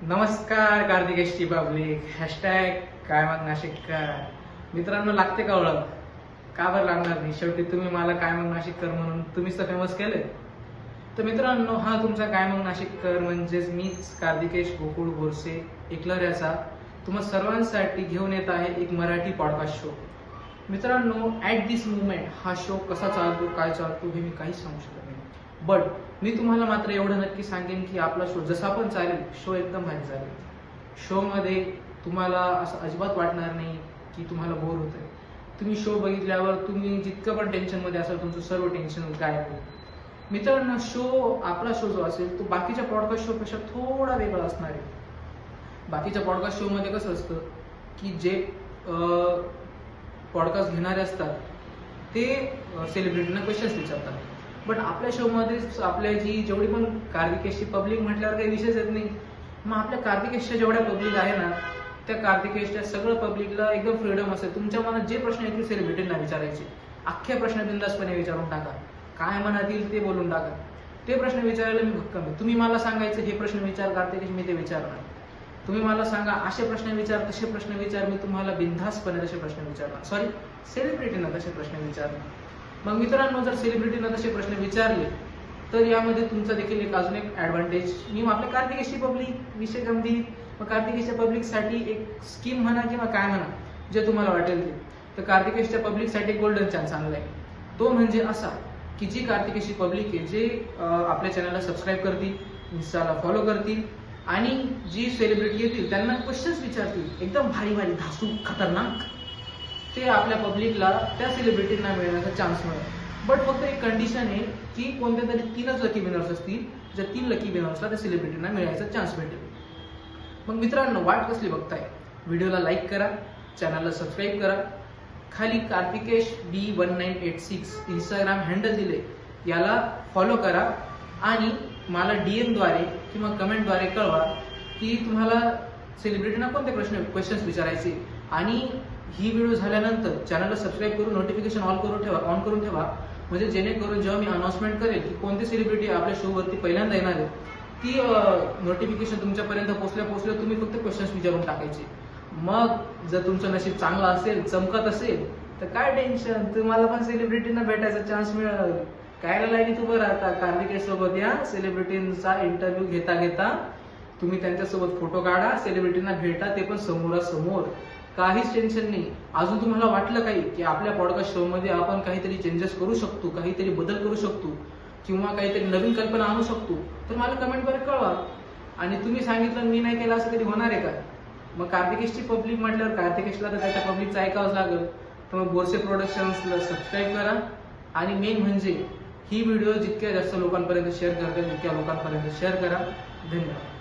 नमस्कार कार्तिकेशची public hashtag काय मग नाशिककर मित्रांनो, लागते का ओळख? का बरं लागणार नाही? शेवटी तुम्ही मला काय मग नाशिककर म्हणून तुम्हीच तर फेमस केले. तर मित्रांनो, हा तुमचा काय मग नाशिककर म्हणजेच मीच कार्तिकेश गोकुळ बोरसे एकलऱ्याचा तुम्हा सर्वांसाठी घेऊन येत आहे एक मराठी पॉडकास्ट शो. मित्रांनो, ॲट दिस मुवमेंट हा शो कसा चालतो, काय चालतो हे मी काहीच सांगू शकत नाही. बट मी तुम्हाला मात्र एवढं नक्की सांगेन की आपला शो जसा पण चालेल, शो एकदम भारी चालेल. शोमध्ये तुम्हाला असं अजिबात वाटणार नाही की तुम्हाला बोर होत आहे. तुम्ही शो बघितल्यावर तुम्ही जितकं पण टेन्शनमध्ये असाल, तुमचं सर्व टेन्शन गायब होईल. मित्रांनो, आपला शो जो असेल तो बाकीच्या पॉडकास्ट शोपेक्षा थोडा वेगळा असणार आहे. बाकीच्या पॉडकास्ट शोमध्ये कसं असतं की जे पॉडकास्ट घेणारे असतात ते सेलिब्रिटींना क्वेश्चन्स विचारतात. बट आपल्या शोमध्ये आपल्या जेवढी पण कार्तिकेशची पब्लिक म्हटल्यावर काही विषयच येत नाही. मग आपल्या कार्तिकेशच्या जेवढ्या पब्लिक आहे ना, त्या कार्तिकेशच्या सगळं पब्लिकला एकदम फ्रीडम असेल. तुमच्या मनात जे प्रश्न येतील सेलिब्रिटींना विचारायचे. अख्खे प्रश्न बिंदासपणे विचारून टाका. काय मनात येईल ते बोलून टाका. ते प्रश्न विचारायला मी भक्कम आहे. तुम्ही मला सांगायचं हे प्रश्न विचार कार्तिकेश, मी ते विचारणार. तुम्ही मला सांगा असे प्रश्न विचार, तसे प्रश्न विचार, मी तुम्हाला बिनधास्तपणे तसे प्रश्न विचारणार. सॉरी, सेलिब्रिटींना तसे प्रश्न विचारणार. मग मित्रांनो, जर सेलिब्रिटींना तसे प्रश्न विचारले तर यामध्ये तुमचा देखील एक अजून एक ॲडव्हान्टेज. मी आपल्या कार्तिकेशची पब्लिक विषय गंभीर, मग कार्तिकेशच्या पब्लिकसाठी एक स्कीम म्हणा किंवा काय म्हणा, जे तुम्हाला वाटेल ते. तर कार्तिकेशच्या पब्लिकसाठी एक गोल्डन चान्स आणलाय. तो म्हणजे असा की जी कार्तिकेशची पब्लिक आहे, जे आपल्या चॅनलला सबस्क्राईब करतील, इन्स्टाला फॉलो करतील आणि जी सेलिब्रिटी येतील त्यांना क्वेश्चन्स विचारतील एकदम भारी भारी धासू खतरनाक, ते आपल्या पब्लिकला त्या सेलिब्रिटींना मिळण्याचा चान्स मिळेल. बट फक्त एक कंडिशन आहे की कोणत्या तरी 3च लकी विनर्स असतील. ज्या 3 लकी विनर्सला त्या सेलिब्रिटींना मिळायचा चान्स भेटेल. मग मित्रांनो, वाट कसली बघताय? व्हिडिओला लाईक करा, चॅनलला सबस्क्राईब करा. खाली कार्तिकेश B1986 इंस्टाग्राम हँडल दिले, याला फॉलो करा आणि मला DM द्वारे किंवा कमेंटद्वारे कळवा की तुम्हाला सेलिब्रिटींना कोणते क्वेश्चन्स विचारायचे. आणि ही व्हिडिओ झाल्यानंतर चॅनलला सबस्क्राईब करून नोटिफिकेशन ऑन करून ठेवा, म्हणजे जेणेकरून जेव्हा मी अनाउन्समेंट करेल की कोणती सेलिब्रिटी आपल्या शोवरती पहिल्यांदा येणार आहे, ती नोटिफिकेशन तुमच्यापर्यंत पोहोचल्या तुम्ही फक्त क्वेश्चन्स विचारून टाकायचे. मग जर तुमचं नशीब चांगलं असेल, चमकत असेल, तर काय टेन्शन, तुम्हाला पण सेलिब्रिटींना भेटायचा चान्स मिळेल. काय लाईनीत उभं राहता कार्तिकेश सोबत, या सेलिब्रिटींचा इंटरव्ह्यू घेता तुम्ही त्यांच्यासोबत फोटो काढा, सेलिब्रिटींना भेटा, ते पण समोरासमोर. काहीच टेन्शन नाही. अजून तुम्हाला वाटलं काही की आपल्या पॉडकास्ट शो मध्ये आपण काहीतरी चेंजेस करू शकतो, काहीतरी बदल करू शकतो किंवा काहीतरी नवीन कल्पना आणू शकतो, तर मला कमेंटद्वारे कळवा. आणि तुम्ही सांगितलं मी नाही केलं असं कधी होणार आहे का? मग कार्तिकेशची पब्लिक म्हटल्यावर कार्तिकेशला तर त्याच्या पब्लिकचं ऐकावंच लागेल. तर मग बोरसे प्रोडक्शन्सला सबस्क्राईब करा आणि मेन म्हणजे ही व्हिडिओ जितक्या जास्त लोकांपर्यंत शेअर करता तितक्या लोकांपर्यंत शेअर करा. धन्यवाद.